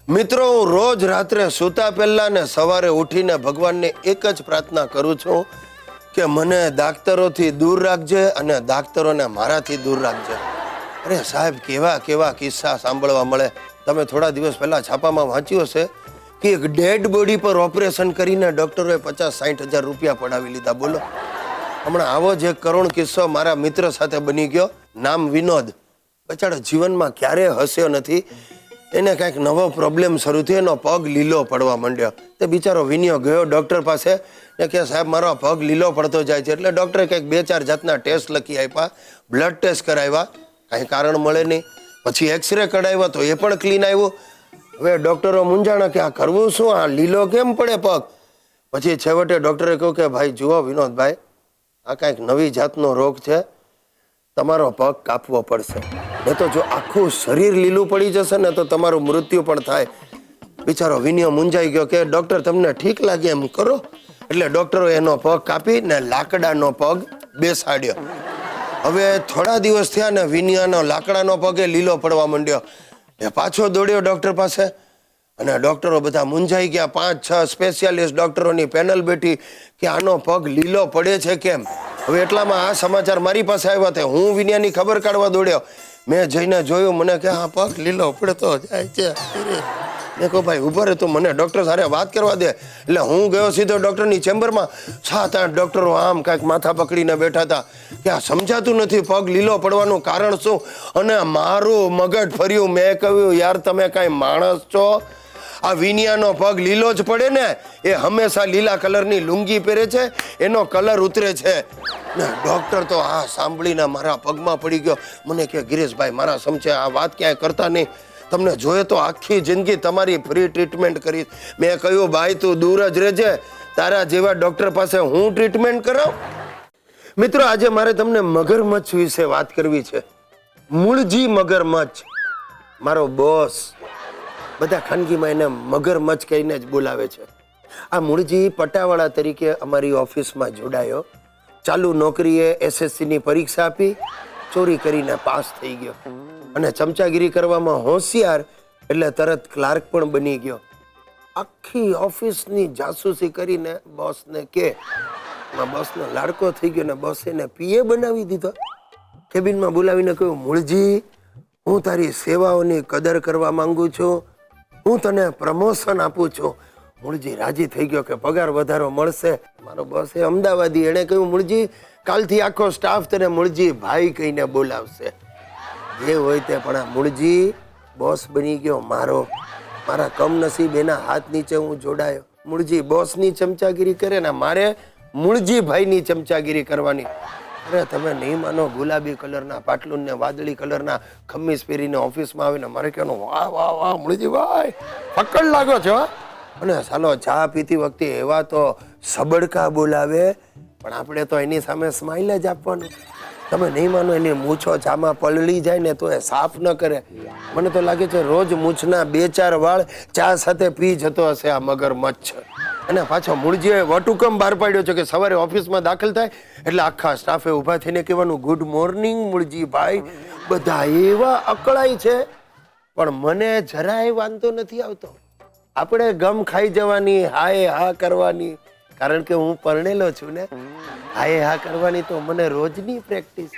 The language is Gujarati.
મિત્રો, હું રોજ રાત્રે સૂતા પહેલા ને સવારે ઉઠીને ભગવાનને એક જ પ્રાર્થના કરું છું કે મને દાક્તરોથી દૂર રાખજે અને દાક્તરોને મારાથી દૂર રાખજે. અરે સાહેબ, કેવા કેવા કિસ્સા સાંભળવા મળે. તમે થોડા દિવસ પહેલા છાપામાં વાંચ્યું હશે કે એક ડેડ બોડી પર ઓપરેશન કરીને ડોક્ટરોએ 50-60 હજાર રૂપિયા પડાવી લીધા. બોલો, હમણાં આવો જ એક કરુણ કિસ્સો મારા મિત્ર સાથે બની ગયો. નામ વિનોદ. બચાડો જીવનમાં ક્યારેય હસ્યો નથી. એને કાંઈક નવો પ્રોબ્લેમ શરૂ થયો, એનો પગ લીલો પડવા માંડ્યો. તે બિચારો વિનિયો ગયો ડૉક્ટર પાસે ને કે સાહેબ મારો પગ લીલો પડતો જાય છે. એટલે ડૉક્ટરે કંઈક 2-4 જાતના ટેસ્ટ લખી આપ્યા, બ્લડ ટેસ્ટ કરાવ્યા, કાંઈ કારણ મળે નહીં. પછી એક્સરે કઢાવ્યો તો એ પણ ક્લીન આવ્યું. હવે ડૉક્ટરો મૂંઝાણા કે આ કરવું શું, આ લીલો કેમ પડે પગ. પછી છેવટે ડૉક્ટરે કહ્યું કે ભાઈ જુઓ વિનોદભાઈ, આ કાંઈક નવી જાતનો રોગ છે, તમારો પગ કાપવો પડશે. નહીં તો જો આખું શરીર લીલું પડી જશે ને તો તમારું મૃત્યુ પણ થાય. બિચારો વિનિયો મૂંઝાઈ ગયો કે ડૉક્ટર તમને ઠીક લાગે એમ કરો. એટલે ડૉક્ટરો એનો પગ કાપી ને લાકડાનો પગ બેસાડ્યો. હવે થોડા દિવસ થયા ને વિનિયાનો લાકડાનો પગ એ લીલો પડવા માંડ્યો. એ પાછો દોડ્યો ડૉક્ટર પાસે અને ડૉક્ટરો બધા મૂંઝાઈ ગયા. 5-6 સ્પેશિયાલિસ્ટ ડૉક્ટરોની પેનલ બેઠી કે આનો પગ લીલો પડે છે કેમ. હવે એટલામાં આ સમાચાર મારી પાસે આવ્યા હતા. હું વિનિયાની ખબર કાઢવા દોડ્યો. મેં જઈને જોયું, મને કે આ પગ લીલો પડતો જાય છે. મેં કહું ભાઈ ઉભો રહે, તું મને ડૉક્ટર સાથે વાત કરવા દે. એટલે હું ગયો સીધો ડૉક્ટરની ચેમ્બરમાં. 7-8 ડૉક્ટરો આમ કાંઈક માથા પકડીને બેઠા હતા કે આ સમજાતું નથી પગ લીલો પડવાનું કારણ શું. અને મારું મગજ ફર્યું. મેં કહ્યું યાર તમે કાંઈ માણસ છો? આ વિનિયાનો પગ લીલો જ પડે ને, એ હંમેશા લીલા કલરની લુંગી પહેરે છે, એનો કલર ઉતરે છે. ને ડૉક્ટર તો આ સાંભળીને મારા પગમાં પડી ગયો. મને કે ગિરીશભાઈ મારા સમજે આ વાત ક્યાંય કરતા નહીં, તમને જોઈએ તો આખી જિંદગી તમારી ફ્રી ટ્રીટમેન્ટ કરીશ. મેં કહ્યું ભાઈ તું દૂર જ રહેજે, તારા જેવા ડૉક્ટર પાસે હું ટ્રીટમેન્ટ કરાવ. મિત્રો, આજે મારે તમને મગરમચ્છ વિશે વાત કરવી છે. મૂળજી મગરમચ્છ મારો બોસ. બધા ખાનગીમાં એને મગરમચ્છ કહીને જ બોલાવે છે. આ મૂળજી પટાવાળા તરીકે અમારી ઓફિસમાં જોડાયો. ચાલુ નોકરીએ SSCની પરીક્ષા આપી, ચોરી કરીને પાસ થઈ ગયો અને ચમચાગીરી કરવામાં હોશિયાર એટલે તરત ક્લાર્ક પણ બની ગયો. આખી ઓફિસની જાસૂસી કરીને બોસને કે બોસનો લાડકો થઈ ગયો ને બોસ એને PA બનાવી દીધો. કેબિનમાં બોલાવીને કહ્યું, મૂળજી હું તારી સેવાઓની કદર કરવા માંગુ છું, હું તને પ્રમોશન આપું છું. મૂળજી રાજી થઈ ગયો કે પગાર વધારો મળશે. મારો બોસ એ અમદાવાદી, એણે કહ્યું મૂળજી કાલથી આખો સ્ટાફ તને મૂળજી ભાઈ કહીને બોલાવશે. જે હોય તે પણ આ મૂળજી બોસ બની ગયો મારો. મારા કમનસીબ એના હાથ નીચે હું જોડાયો. મૂળજી બોસની ચમચાગીરી કરે ને મારે મૂળજી ભાઈની ચમચાગીરી કરવાની. અરે તમે નહીં માનો, ગુલાબી કલરના પાટલુન ને વાદળી કલરના ખમીસ પહેરીને ઓફિસમાં આવીને મારે કહેવાનું વાહ વાહ વાહ મૂળજી ભાઈ પકડ લાગો છો. અને ચાલો ચા પીતી વખતે એવા તો સબડકા બોલાવે, પણ આપણે તો એની સામે સ્માઇલ જ આપવાનું. તમે નહીં માનો, એની મૂછો ચામાં પલળી જાય ને તો એ સાફ ન કરે. મને તો લાગે છે રોજ મૂછના 2-4 વાળ ચા સાથે પી જતો હશે આ મગરમચ્છ. અને પાછો મૂળજીએ વટુકમ બહાર પાડ્યો છે કે સવારે ઓફિસમાં દાખલ થાય એટલે આખા સ્ટાફે ઊભા થઈને કહેવાનું ગુડ મોર્નિંગ મૂળજી ભાઈ. બધા એવા અકળાય છે, પણ મને જરાય વાંધો નથી આવતો. આપણે ગમ ખાઈ જવાની, હાય હા કરવાની, કારણ કે હું પરણેલો છું ને. હાય હા કરવાની તો મને રોજની પ્રેક્ટિસ.